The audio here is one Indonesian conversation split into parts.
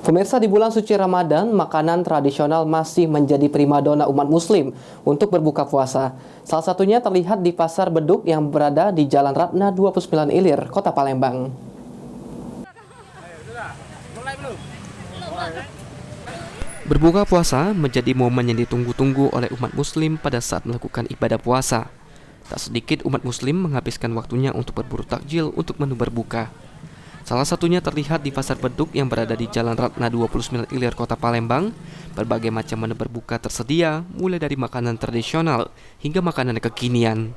Pemirsa, di bulan suci Ramadan, makanan tradisional masih menjadi primadona umat muslim untuk berbuka puasa. Salah satunya terlihat di Pasar Beduk yang berada di Jalan Ratna 29 Ilir, Kota Palembang. Berbuka puasa menjadi momen yang ditunggu-tunggu oleh umat muslim pada saat melakukan ibadah puasa. Tak sedikit umat muslim menghabiskan waktunya untuk berburu takjil untuk menu berbuka. Salah satunya terlihat di Pasar Beduk yang berada di Jalan Ratna 29 Ilir, Kota Palembang. Berbagai macam menu berbuka tersedia, mulai dari makanan tradisional hingga makanan kekinian.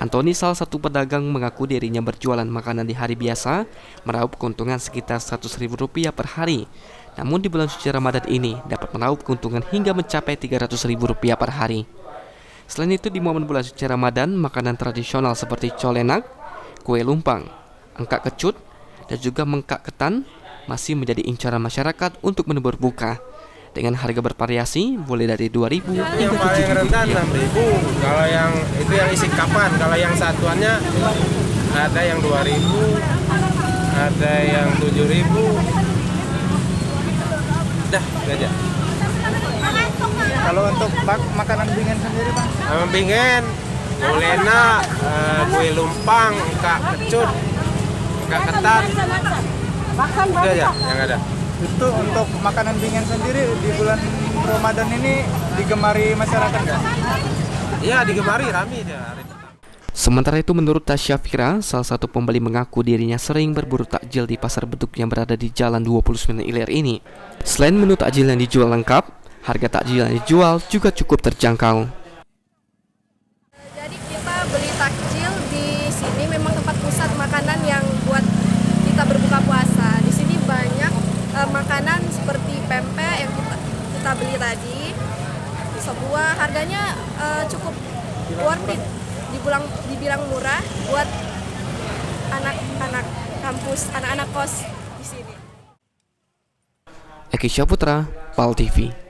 Antoni, salah satu pedagang, mengaku dirinya berjualan makanan di hari biasa, meraup keuntungan sekitar Rp100.000 per hari. Namun di bulan suci Ramadan ini dapat meraup keuntungan hingga mencapai Rp300.000 per hari. Selain itu, di momen bulan suci Ramadan, makanan tradisional seperti colenak, kue lumpang, engkak kecut, dan juga mengkak ketan masih menjadi incaran masyarakat untuk menu berbuka dengan harga bervariasi mulai dari Rp2.000 hingga Rp7.000. Yang paling rendah Rp6.000. Kalau yang itu yang isi kapan, kalau yang satuannya ada yang Rp2.000, ada yang Rp7.000. Dah, itu aja. Kalau untuk makanan bingen sendiri, Bang? Bingen, colenak, kue lumpang, engkak kecut, engkak ketan. Itu aja yang ada. Itu untuk makanan bingen sendiri di bulan Ramadan ini digemari masyarakat nggak? Iya, digemari, ramai dia. Sementara itu, menurut Tasyafira, salah satu pembeli, mengaku dirinya sering berburu takjil di Pasar Beduk yang berada di Jalan 29 Ilir ini. Selain menu takjil yang dijual lengkap, harga takjil yang dijual juga cukup terjangkau. Jadi kita beli takjil di sini memang tempat pusat makanan yang buat kita berbuka puasa. Di sini banyak makanan seperti pempek yang kita beli tadi. Sebuah harganya cukup worth it, dibilang murah buat anak-anak kampus, anak-anak kos di sini. Eki Syaputra, PAL TV.